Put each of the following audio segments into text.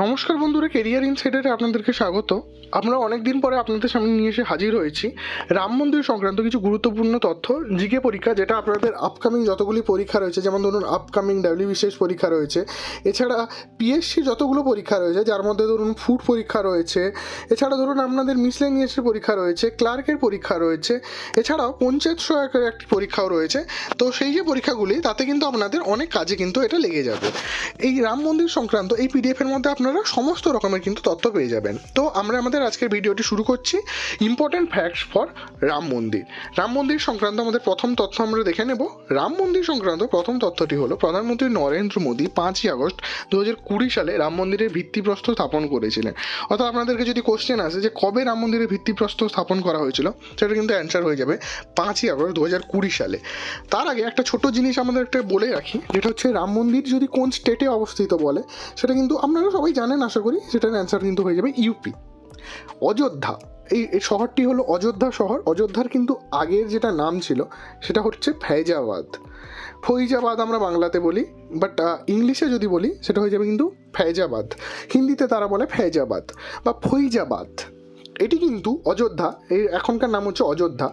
নমস্কার বন্ধুরা, কেরিয়ার ইনসাইডারে আপনাদেরকে স্বাগত। আমরা অনেকদিন পরে আপনাদের সামনে নিয়ে এসে হাজির হয়েছি রাম মন্দির সংক্রান্ত কিছু গুরুত্বপূর্ণ তথ্য। জিকে পরীক্ষা, যেটা আপনাদের আপকামিং যতগুলি পরীক্ষা রয়েছে, যেমন ধরুন আপকামিং বিশেষ পরীক্ষা রয়েছে, এছাড়া পিএসসি যতগুলো পরীক্ষা রয়েছে, যার মধ্যে ধরুন ফুড পরীক্ষা রয়েছে, এছাড়া ধরুন আপনাদের মিসলেনিয়াসের পরীক্ষা রয়েছে, ক্লার্কের পরীক্ষা রয়েছে, এছাড়াও পঞ্চায়েত সহায়কের একটি পরীক্ষাও রয়েছে। তো সেই যে পরীক্ষাগুলি, তাতে কিন্তু আপনাদের অনেক কাজে কিন্তু এটা লেগে যাবে। এই রাম মন্দির সংক্রান্ত এই পিডিএফের মধ্যে আপনারা সমস্ত রকমের কিন্তু তথ্য পেয়ে যাবেন। তো আমরা আমাদের আজকের ভিডিওটি শুরু করছি। ইম্পর্টেন্ট ফ্যাক্টস ফর রাম মন্দির। রাম মন্দির সংক্রান্ত আমাদের প্রথম তথ্য আমরা দেখে নেব। রাম মন্দির সংক্রান্ত প্রথম তথ্যটি হলো, প্রধানমন্ত্রী নরেন্দ্র মোদী 5ই আগস্ট 2020 সালে রাম মন্দিরের ভিত্তিপ্রস্তর স্থাপন করেছিলেন। অর্থাৎ আপনাদেরকে যদি কোশ্চেন আসে যে কবে রাম মন্দিরের ভিত্তিপ্রস্তর স্থাপন করা হয়েছিল, সেটা কিন্তু অ্যান্সার হয়ে যাবে 5ই আগস্ট 2020 সালে। তার আগে একটা ছোট জিনিস আমাদের একটা বলে রাখি, যেটা হচ্ছে রাম মন্দির যদি কোন স্টেটে অবস্থিত বলে, সেটা কিন্তু আপনারা সবাই জানেন আশা করি। সেটার অ্যান্সার কিন্তু হয়ে যাবে ইউপি। অযোধ্যা, এই শহরটি হলো অযোধ্যা শহর। অযোধ্যার কিন্তু আগের যেটা নাম ছিল সেটা হচ্ছে ফৈজাবাদ। ফৈজাবাদ আমরা বাংলাতে বলি, বাট ইংলিশে যদি বলি সেটা হয়ে যাবে কিন্তু ফৈজাবাদ। হিন্দিতে তারা বলে ফৈজাবাদ বা ফৈজাবাদ। এটি কিন্তু অযোধ্যা, এর এখনকার নাম হচ্ছে অযোধ্যা।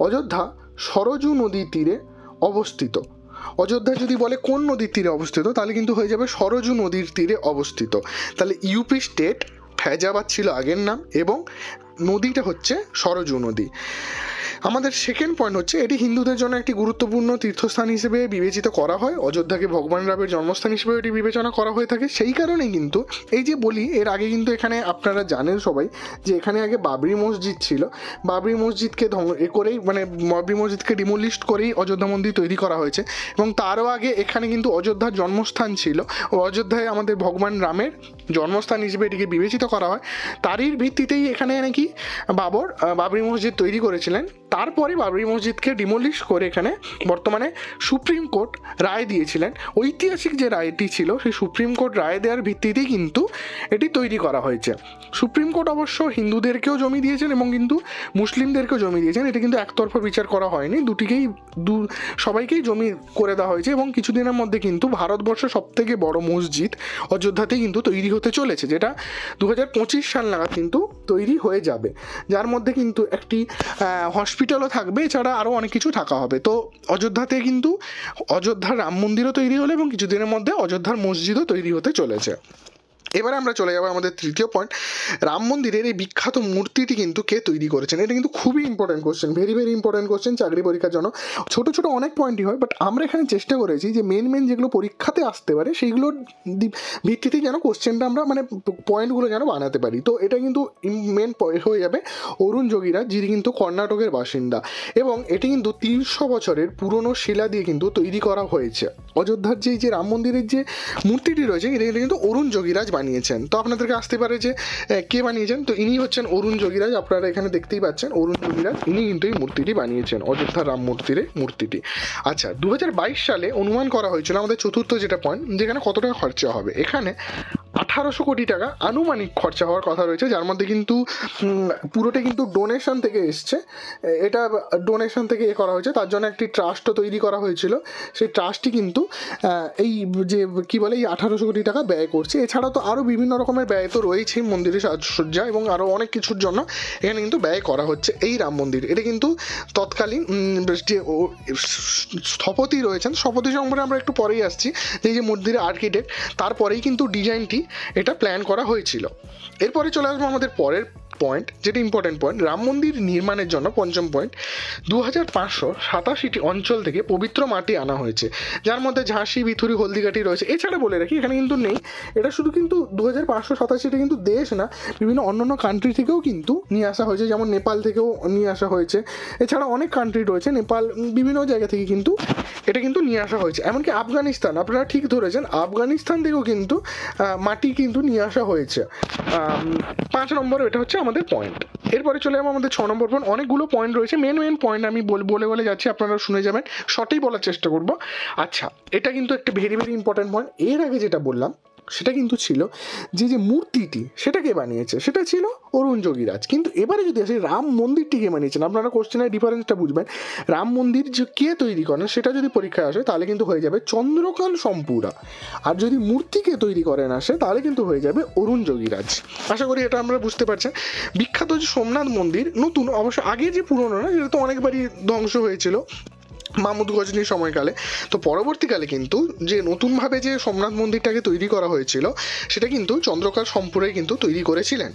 অযোধ্যা সরজু নদীর তীরে অবস্থিত। অযোধ্যা যদি বলে কোন নদীর তীরে অবস্থিত, তাহলে কিন্তু হয়ে যাবে সরজু নদীর তীরে অবস্থিত। তাহলে ইউপি স্টেট, ফৈজাবাদ ছিল আগের নাম, এবং নদীটা হচ্ছে সরজু নদী। আমাদের সেকেন্ড পয়েন্ট হচ্ছে, এটি হিন্দুদের জন্য একটি গুরুত্বপূর্ণ তীর্থস্থান হিসেবে বিবেচিত করা হয়। অযোধ্যাকে ভগবান রামের জন্মস্থান হিসেবে এটি বিবেচনা করা হয়ে থাকে। সেই কারণেই কিন্তু এই যে বলি, এর আগে কিন্তু এখানে আপনারা জানেন সবাই যে এখানে আগে বাবরি মসজিদ ছিল। বাবরি মসজিদকে বাবরি মসজিদকে ডিমোলিস্ট করেই অযোধ্যা মন্দির তৈরি করা হয়েছে। এবং তারও আগে এখানে কিন্তু অযোধ্যার জন্মস্থান ছিল। অযোধ্যায় আমাদের ভগবান রামের জন্মস্থান হিসেবে এটিকে বিবেচিত করা হয়। তারই ভিত্তিতেই এখানে নাকি বাবরি মসজিদ তৈরি করেছিলেন। তারপরে বাবরি মসজিদকে ডিমোলিশ করে এখানে বর্তমানে সুপ্রিম কোর্ট রায় দিয়েছিলেন। ঐতিহাসিক যে রায়টি ছিল, সেই সুপ্রিম কোর্ট রায় দেওয়ার ভিত্তিতেই কিন্তু এটি তৈরি করা হয়েছে। সুপ্রিম কোর্ট অবশ্য হিন্দুদেরকেও জমি দিয়েছেন এবং কিন্তু মুসলিমদেরকেও জমি দিয়েছেন। এটা কিন্তু একতরফা বিচার করা হয়নি, সবাইকেই জমি করে দেওয়া হয়েছে। এবং কিছুদিনের মধ্যে কিন্তু ভারতবর্ষের সবথেকে বড় মসজিদ অযোধ্যাতেই কিন্তু তৈরি হতে চলেছে, যেটা 2025 সাল নাগাদ কিন্তু তৈরি হয়ে যাবে, যার মধ্যে কিন্তু একটি হসপিটালও থাকবে, এছাড়া আরও অনেক কিছু থাকা হবে। তো অযোধ্যাতে কিন্তু অযোধ্যার রাম মন্দিরও তৈরি হলো এবং কিছুদিনের মধ্যে অযোধ্যার মসজিদও তৈরি হতে চলেছে। এবারে আমরা চলে যাবো আমাদের তৃতীয় পয়েন্ট। রাম মন্দিরের এই বিখ্যাত মূর্তিটি কিন্তু কে তৈরি করেছেন? এটা কিন্তু খুবই important question, very important question চাকরি পরীক্ষার জন্য। ছোট ছোট অনেক পয়েন্টই হয়, বাট আমরা এখানে চেষ্টা করেছি যে মেন যেগুলো পরীক্ষাতে আসতে পারে সেইগুলোর ভিত্তিতে যেন কোশ্চেনটা আমরা পয়েন্টগুলো যেন বানাতে পারি। তো এটা কিন্তু মেন হয়ে যাবে অরুণ যোগীরাজ, যিনি কিন্তু কর্ণাটকের বাসিন্দা, এবং এটি কিন্তু 300 বছরের পুরনো শিলা দিয়ে কিন্তু তৈরি করা হয়েছে। অযোধ্যার যে রাম মন্দিরের যে মূর্তিটি রয়েছে, এটা কিন্তু অরুণ যোগীরাজ বানিয়েছেন। তো আপনাদেরকে আসতে পারে যে কে বানিয়েছেন, তো ইনি হচ্ছেন অরুণ যোগীরাজ। আপনারা এখানে দেখতেই পাচ্ছেন অরুণ যোগীরাজ, ইনি কিন্তু এই মূর্তিটি বানিয়েছেন, অযোধ্যার রাম মূর্তিটি। আচ্ছা, 2022 সালে অনুমান করা হয়েছিল, আমাদের চতুর্থ যেটা পয়েন্ট, যেখানে কত টাকা খরচা হবে। এখানে 1800 কোটি টাকা আনুমানিক খরচা হওয়ার কথা রয়েছে, যার মধ্যে কিন্তু পুরোটা কিন্তু ডোনেশন থেকে এসছে। এটা ডোনেশন থেকে করা হয়েছে, তার জন্য একটি ট্রাস্টও তৈরি করা হয়েছিল। সেই ট্রাস্টটি কিন্তু এই যে কী বলে, এই 1800 কোটি টাকা ব্যয় করছে। এছাড়াও তো আরও বিভিন্ন রকমের ব্যয় তো রয়েছেই মন্দিরের সাজসজ্জা এবং আরও অনেক কিছুর জন্য এখানে কিন্তু ব্যয় করা হচ্ছে এই রাম মন্দির। এটা কিন্তু তৎকালীন যে স্থপতি রয়েছেন, স্থপতি সম্পর্কে আমরা একটু পরেই আসছি, যে মন্দিরের আর্কিটেক্ট, তারপরেই কিন্তু ডিজাইনটি এটা প্ল্যান করা হয়েছিল। এরপরে চলে আসবো আমাদের পরের পয়েন্ট, যেটা ইম্পর্টেন্ট পয়েন্ট, রাম মন্দির নির্মাণের জন্য পঞ্চম পয়েন্ট। 2587টি অঞ্চল থেকে পবিত্র মাটি আনা হয়েছে, যার মধ্যে ঝাঁসি, বিথুরি, হলদিঘাটি রয়েছে। এছাড়া বলে রাখি, এখানে কিন্তু নেই, এটা শুধু কিন্তু 2587টা কিন্তু দেশ না, বিভিন্ন অন্যান্য কান্ট্রি থেকেও কিন্তু নিয়ে আসা হয়েছে, যেমন নেপাল থেকেও নিয়ে আসা হয়েছে। এছাড়া অনেক কান্ট্রি রয়েছে, নেপাল, বিভিন্ন জায়গা থেকে কিন্তু এটা কিন্তু নিয়ে আসা হয়েছে। এমনকি আফগানিস্তান, আপনারা ঠিক ধরেছেন, আফগানিস্তান থেকেও কিন্তু মাটি কিন্তু নিয়ে আসা হয়েছে। 5 নম্বর এটা হচ্ছে আমাদের পয়েন্ট। এরপরে চলে যাবো আমাদের 6 নম্বর পয়েন্ট। অনেকগুলো পয়েন্ট রয়েছে, মেন পয়েন্ট আমি বলে যাচ্ছি, আপনারা শুনে যাবেন, সঠিক বলার চেষ্টা করব। আচ্ছা, এটা কিন্তু একটা ভেরি ইম্পর্টেন্ট পয়েন্ট। এর আগে যেটা বললাম, সেটা কিন্তু ছিল যে মূর্তিটি সেটাকে বানিয়েছে, সেটা ছিল অরুণ যোগীরাজ। কিন্তু এবারে যদি আসে রাম মন্দিরটি কে বানিয়েছেন, আপনারা কোশ্চেনের ডিফারেন্সটা বুঝবেন। রাম মন্দির যে কে তৈরি করেন সেটা যদি পরীক্ষায় আসে তাহলে কিন্তু হয়ে যাবে চন্দ্রকাল সম্পুরা, আর যদি মূর্তিকে তৈরি করেন আসে তাহলে কিন্তু হয়ে যাবে অরুণ যোগীরাজ। আশা করি এটা আমরা বুঝতে পারছেন। বিখ্যাত যে সোমনাথ মন্দির, নতুন অবশ্য, আগে যে পুরনো না, সেটা তো অনেকবারই ধ্বংস হয়েছিল মাহমুদ গজনীর সময়কালে। তো পরবর্তীকালে কিন্তু যে নতুনভাবে যে সোমনাথ মন্দিরটাকে তৈরি করা হয়েছিল সেটা কিন্তু চন্দ্রকাল সম্পুরাই কিন্তু তৈরি করেছিলেন।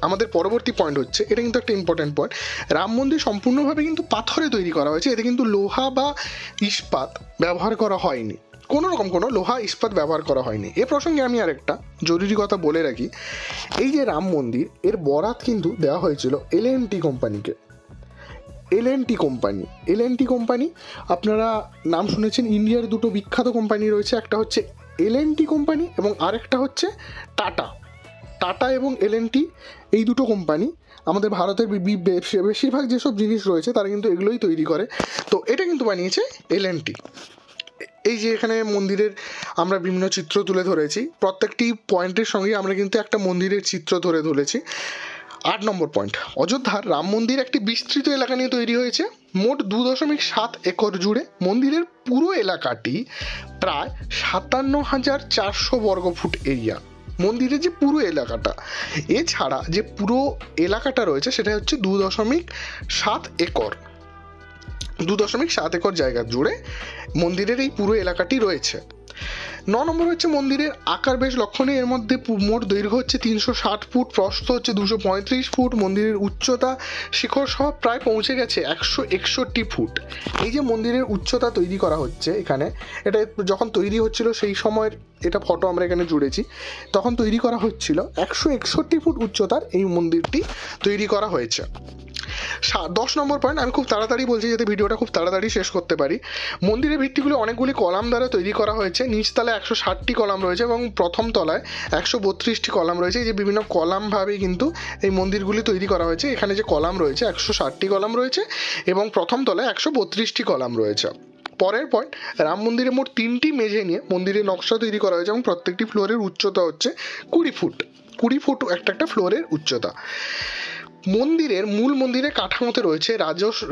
আমাদের পরবর্তী পয়েন্ট হচ্ছে, এটা কিন্তু একটা ইম্পর্টেন্ট পয়েন্ট, রাম মন্দির সম্পূর্ণভাবে কিন্তু পাথরে তৈরি করা হয়েছে, এতে কিন্তু লোহা বা ইস্পাত ব্যবহার করা হয়নি, কোনো রকম কোনো লোহা ইস্পাত ব্যবহার করা হয়নি। এ প্রসঙ্গে আমি আরেকটা জরুরি কথা বলে রাখি, এই যে রাম মন্দির এর বরাত কিন্তু দেওয়া হয়েছিল L&T কোম্পানিকে। L&T কোম্পানি আপনারা নাম শুনেছেন, ইন্ডিয়ার দুটো বিখ্যাত কোম্পানি রয়েছে, একটা হচ্ছে L&T কোম্পানি এবং আরেকটা হচ্ছে টাটা এবং L&T, এই দুটো কোম্পানি আমাদের ভারতের বেশিরভাগ যেসব জিনিস রয়েছে তারা কিন্তু এগুলোই তৈরি করে। তো এটা কিন্তু বানিয়েছে L&T। এই যে এখানে মন্দিরের আমরা বিভিন্ন চিত্র তুলে ধরেছি, প্রত্যেকটি পয়েন্টের সঙ্গে আমরা কিন্তু একটা মন্দিরের চিত্র ধরেছি। 8 নম্বর পয়েন্ট, অযোধ্যার রাম মন্দির একটি বিস্তৃত এলাকা নিয়ে তৈরি হয়েছে, মোট 2.7 একর জুড়ে। মন্দিরের পুরো এলাকাটি প্রায় 57,400 বর্গফুট এরিয়া, মন্দিরের যে পুরো এলাকাটা। এছাড়া যে পুরো এলাকাটা রয়েছে সেটা হচ্ছে 2.7 একর, 2.7 একর জায়গা জুড়ে মন্দিরের এই পুরো এলাকাটি রয়েছে। 9 নম্বর হচ্ছে মন্দিরের আকার বেশ লক্ষণীয়, এর মধ্যে মোট দৈর্ঘ্য হচ্ছে 360 ফুট, প্রস্থ হচ্ছে 235 ফুট, মন্দিরের উচ্চতা শিখর সহ প্রায় পৌঁছে গেছে 161 ফুট। এই যে মন্দিরের উচ্চতা তৈরি করা হচ্ছে এখানে, এটা যখন তৈরি হচ্ছিল সেই সময়ের এটা ফটো আমরা এখানে জুড়েছি, তখন তৈরি করা হচ্ছিল 161 ফুট উচ্চতার এই মন্দিরটি তৈরি করা হয়েছে। 10 নম্বর পয়েন্ট, আমি খুব তাড়াতাড়ি বলছি যাতে ভিডিওটা খুব তাড়াতাড়ি শেষ করতে পারি। মন্দিরের ভিত্তিগুলো অনেকগুলি কলাম দ্বারা তৈরি করা হয়েছে, নিচতলায় 160টি কলাম রয়েছে এবং প্রথম তলায় 132টি কলাম রয়েছে। এই যে বিভিন্ন কলামভাবে কিন্তু এই মন্দিরগুলি তৈরি করা হয়েছে। এখানে যে কলাম রয়েছে 160টি কলাম রয়েছে এবং প্রথম তলায় 132টি কলাম রয়েছে। পরের পয়েন্ট, রাম মন্দিরে মোট 3টি মেঝে নিয়ে মন্দিরের নকশা তৈরি করা হয়েছে এবং প্রত্যেকটি ফ্লোরের উচ্চতা হচ্ছে 20 ফুট একটা ফ্লোরের উচ্চতা। মূল মন্দিরের কাঠামোতে রয়েছে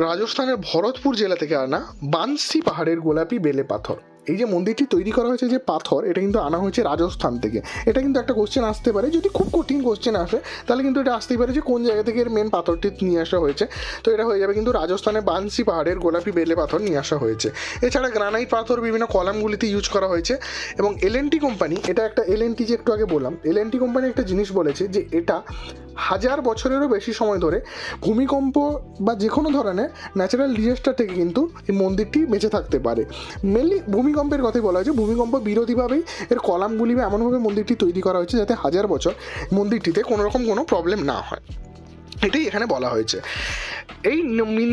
রাজস্থানের ভরতপুর জেলা থেকে আনা বানসি পাহাড়ের গোলাপি বেলে পাথর। এই যে মন্দিরটি তৈরি করা হয়েছে যে পাথর, এটা কিন্তু আনা হয়েছে রাজস্থান থেকে। এটা কিন্তু একটা কোশ্চেন আসতে পারে, যদি খুব কঠিন কোশ্চেন আসে তাহলে কিন্তু এটা আসতেই পারে যে কোন জায়গা থেকে এর মেন পাথরটি নিয়ে আসা হয়েছে। তো এটা হয়ে যাবে কিন্তু রাজস্থানের বানসি পাহাড়ের গোলাপি বেলে পাথর নিয়ে আসা হয়েছে। এছাড়া গ্রানাইট পাথর বিভিন্ন কলামগুলিতে ইউজ করা হয়েছে। এবং L&T কোম্পানি, এটা একটা L&T যে একটু আগে বললাম, L&T কোম্পানি একটা জিনিস বলেছে যে এটা 1000 বছরেরও বেশি সময় ধরে ভূমিকম্প বা যে কোনো ধরনের ন্যাচারাল ডিজাস্টার থেকে কিন্তু এই মন্দিরটি বেঁচে থাকতে পারে। মেনলি ভূমিকম্পের কথাই বলা হয়েছে, ভূমিকম্প বিরোধীভাবেই এর কলামগুলি এমনভাবে মন্দিরটি তৈরি করা হয়েছে যাতে 1000 বছর মন্দিরটিতে কোনো রকম কোনো প্রবলেম না হয়, এটাই এখানে বলা হয়েছে। এই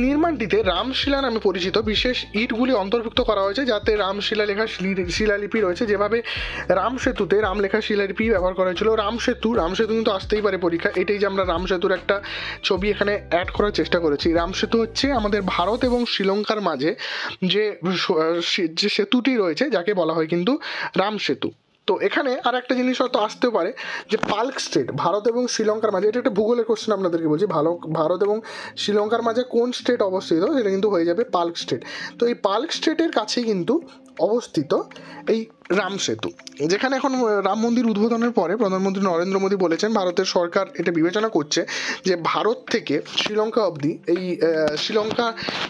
নির্মাণটিতে রামশিলা নামে পরিচিত বিশেষ ইটগুলি অন্তর্ভুক্ত করা হয়েছে, যাতে রামশিলা লেখা শিলালিপি রয়েছে। যেভাবে রাম সেতুতে রাম লেখা শিলালিপি ব্যবহার করা হয়েছিল। রাম সেতু কিন্তু আসতেই পারে পরীক্ষা, এটাই যে আমরা রাম সেতুর একটা ছবি এখানে অ্যাড করার চেষ্টা করেছি। রাম সেতু হচ্ছে আমাদের ভারত এবং শ্রীলঙ্কার মাঝে যে সেতুটি রয়েছে যাকে বলা হয় কিন্তু রাম সেতু। তো এখানে আর একটা জিনিস হয়তো আসতে পারে যে পাল্ক স্টেট, ভারত এবং শ্রীলঙ্কার মাঝে, এটা একটা ভূগোলের কোশ্চেন আপনাদেরকে বলছি, ভারত এবং শ্রীলঙ্কার মাঝে কোন স্টেট অবস্থিত, সেটা কিন্তু হয়ে যাবে পাল্ক স্টেট। তো এই পাল্ক স্টেটের কাছেই কিন্তু অবস্থিত এই রাম সেতু, যেখানে এখন রাম মন্দির উদ্বোধনের পরে প্রধানমন্ত্রী নরেন্দ্র মোদী বলেছেন ভারতের সরকার এটা বিবেচনা করছে যে ভারত থেকে শ্রীলঙ্কা অবধি এই শ্রীলঙ্কা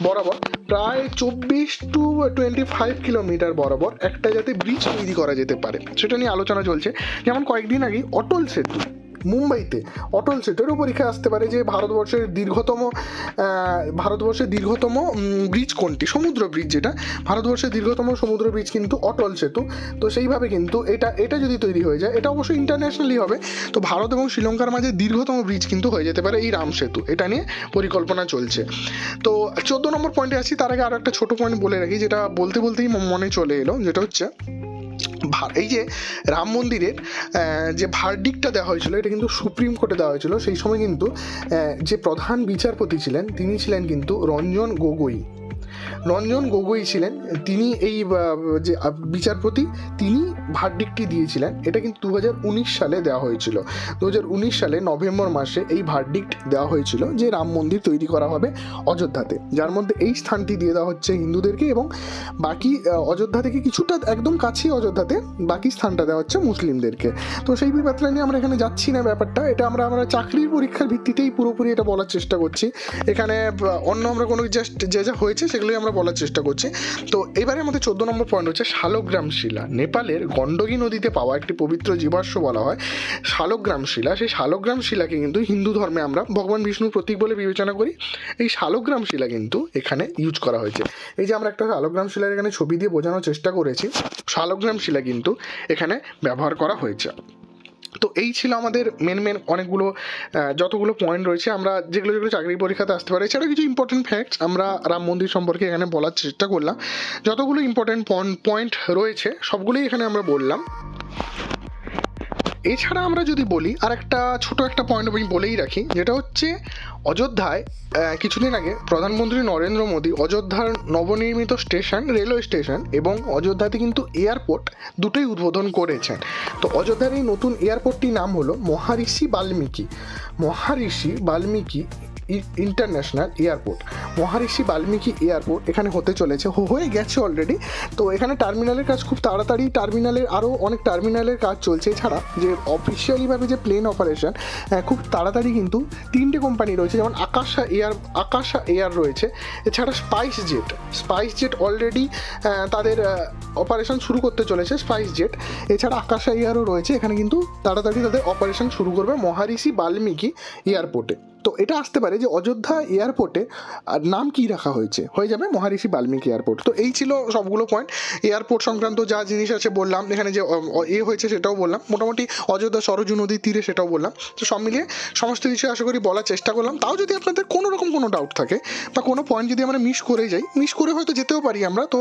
বরাবর প্রায় 24 to 25 কিলোমিটার বরাবর একটা যাতে ব্রিজ তৈরি করা যেতে পারে সেটা নিয়ে আলোচনা চলছে। যেমন কয়েকদিন আগে অটল সেতু, মুম্বাইতে অটল সেতুরও পরীক্ষা আসতে পারে যে ভারতবর্ষের দীর্ঘতম ব্রিজ কোনটি, সমুদ্র ব্রিজ, যেটা ভারতবর্ষের দীর্ঘতম সমুদ্র ব্রিজ কিন্তু অটল সেতু। তো সেইভাবে কিন্তু এটা যদি তৈরি হয়ে যায়, এটা অবশ্যই ইন্টারন্যাশনালি হবে, তো ভারত এবং শ্রীলঙ্কার মাঝে দীর্ঘতম ব্রিজ কিন্তু হয়ে যেতে পারে এই রাম সেতু, এটা নিয়ে পরিকল্পনা চলছে। তো 14 নম্বর পয়েন্টে আসছি, তার আগে আরও একটা ছোটো পয়েন্ট বলে রাখি যেটা বলতেই মনে চলে এলো, যেটা হচ্ছে এই যে রাম মন্দিরের যে ভার্ডিক্টটা দেওয়া হয়েছিল এটা কিন্তু সুপ্রিম কোর্টে দেওয়া হয়েছিল। সেই সময় কিন্তু যে প্রধান বিচারপতি ছিলেন তিনি ছিলেন কিন্তু রঞ্জন গগৈ। রঞ্জন গগৈ ছিলেন, তিনি এই যে বিচারপতি তিনি ভার্ডিক্টটি দিয়েছিলেন। এটা কিন্তু 2019 সালে দেওয়া হয়েছিল। 2019 সালে নভেম্বর মাসে এই ভার্ডিক্ট দেওয়া হয়েছিল যে রাম মন্দির তৈরি করা হবে অযোধ্যাতে, যার মধ্যে এই স্থানটি দিয়ে দেওয়া হচ্ছে হিন্দুদেরকে এবং বাকি অযোধ্যা থেকে কিছুটা একদম কাছেই অযোধ্যাতে বাকি স্থানটা দেওয়া হচ্ছে মুসলিমদেরকে। তো সেই ব্যাপারটা নিয়ে আমরা এখানে যাচ্ছি না, ব্যাপারটা এটা আমরা চাকরির পরীক্ষার ভিত্তিতেই পুরোপুরি এটা বলার চেষ্টা করছি। এখানে অন্য আমরা কোনো জাস্ট যে যা হয়েছে সেগুলোই আমরা বলার চেষ্টা করছি। তো এবারে আমাদের 14 নম্বর পয়েন্ট হচ্ছে শালগ্রাম শিলা। নেপালের গণ্ডকী নদীতে পাওয়া একটি পবিত্র জীবাশ্ম বলা হয় শালগ্রাম শিলা। সেই শালগ্রাম শিলাকে কিন্তু হিন্দু ধর্মে আমরা ভগবান বিষ্ণুর প্রতীক বলে বিবেচনা করি। এই শালগ্রাম শিলা কিন্তু এখানে ইউজ করা হয়েছে। এই যে আমরা একটা শালগ্রাম শিলার এখানে ছবি দিয়ে বোঝানোর চেষ্টা করেছি, শালগ্রাম শিলা কিন্তু এখানে ব্যবহার করা হয়েছে। তো এই ছিল আমাদের মেন অনেকগুলো যতগুলো পয়েন্ট রয়েছে আমরা যেগুলো চাকরি পরীক্ষাতে আসতে পারে। এছাড়া কিছু ইম্পর্টেন্ট ফ্যাক্টস আমরা রাম মন্দির সম্পর্কে এখানে বলার চেষ্টা করলাম। যতগুলো ইম্পর্টেন্ট পয়েন্ট রয়েছে সবগুলোই এখানে আমরা বললাম। এছাড়া আমরা যদি বলি আর একটা ছোট একটা পয়েন্ট আমি বলেই রাখি, যেটা হচ্ছে অযোধ্যায় কিছুদিন আগে প্রধানমন্ত্রী নরেন্দ্র মোদী অযোধ্যার নবনির্মিত স্টেশন, রেলওয়ে স্টেশন এবং অযোধ্যাতে কিন্তু এয়ারপোর্ট দুটোই উদ্বোধন করেছেন। তো অযোধ্যার এই নতুন এয়ারপোর্টটির নাম হলো Maharishi Valmiki international airport. Maharishi Valmiki airport এখানে হতে চলেছে, হয়ে গেছে অলরেডি। তো এখানে টার্মিনালের কাজ খুব তাড়াতাড়ি, আরও অনেক টার্মিনালের কাজ চলছে। এছাড়া যে অফিসিয়ালিভাবে যে প্লেন অপারেশন খুব তাড়াতাড়ি কিন্তু 3টে কোম্পানি রয়েছে, যেমন আকাশা এয়ার রয়েছে। এছাড়া স্পাইস জেট অলরেডি তাদের অপারেশন শুরু করতে চলেছে, স্পাইস জেট। এছাড়া আকাশা এয়ারও রয়েছে, এখানে কিন্তু তাড়াতাড়ি তাদের অপারেশন শুরু করবে মহারিষি বাল্মীকি এয়ারপোর্টে। তো এটা আসতে পারে যে অযোধ্যা এয়ারপোর্টে নাম কি রাখা হয়েছে, হয়ে যাবে মহারিষি বাল্মীকি এয়ারপোর্ট। তো এই ছিল সবগুলো পয়েন্ট, এয়ারপোর্ট সংক্রান্ত যা জিনিস আছে বললাম, এখানে যে হয়েছে সেটাও বললাম, মোটামুটি অযোধ্যা সরজু নদীর তীরে সেটাও বললাম। তো সব মিলিয়ে সমস্ত কিছু আশা করি বলার চেষ্টা করলাম। তাও যদি আপনাদের কোনো রকম কোনো ডাউট থাকে বা কোনো পয়েন্ট যদি আমরা মিস করে হয়তো যেতেও পারি আমরা, তো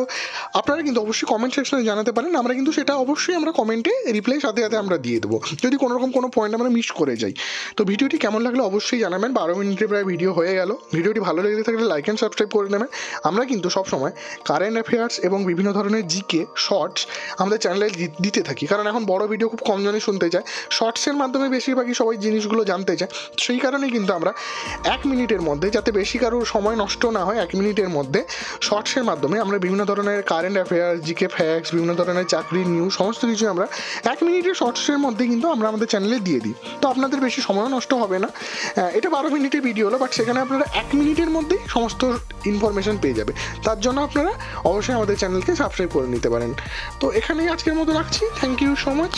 আপনারা কিন্তু অবশ্যই কমেন্ট সেকশনে জানাতে পারেন। আমরা কিন্তু সেটা অবশ্যই আমরা কমেন্টে রিপ্লাই সাথে আমরা দিয়ে দেবো যদি কোনো রকম কোনো পয়েন্ট আমরা মিস করে যাই। তো ভিডিওটি কেমন লাগলো অবশ্যই জানাবেন। 12 মিনিটের প্রায় ভিডিও হয়ে গেল। ভিডিওটি ভালো লেগে থাকলে লাইক অ্যান্ড সাবস্ক্রাইব করে নেবেন। আমরা কিন্তু সবসময় কারেন্ট অ্যাফেয়ার্স এবং বিভিন্ন ধরনের জিকে শর্টস আমাদের চ্যানেলে দিতে থাকি, কারণ এখন বড় ভিডিও খুব কম জনই শুনতে চায়, শর্টসের মাধ্যমে বেশিরভাগই সবাই জিনিসগুলো জানতে চায়। সেই কারণেই কিন্তু আমরা 1 মিনিটের মধ্যে, যাতে বেশি কারোর সময় নষ্ট না হয়, 1 মিনিটের মধ্যে শর্টসের মাধ্যমে আমরা বিভিন্ন ধরনের কারেন্ট অ্যাফেয়ার্স, জিকে ফ্যাক্টস, বিভিন্ন ধরনের চাকরির নিউজ সমস্ত কিছু আমরা 1 মিনিটের শর্টসের মধ্যে কিন্তু আমরা আমাদের চ্যানেলে দিয়ে দিই। তো আপনাদের বেশি সময়ও নষ্ট হবে না। এটা 12 মিনিটের ভিডিও হলো, বাট সেখানে আপনারা 1 মিনিটের মধ্যেই সমস্ত ইনফরমেশন পেয়ে যাবে। তার জন্য আপনারা অবশ্যই আমাদের চ্যানেলকে সাবস্ক্রাইব করে নিতে পারেন। তো এখানেই আজকের মতো রাখছি। Thank you so much.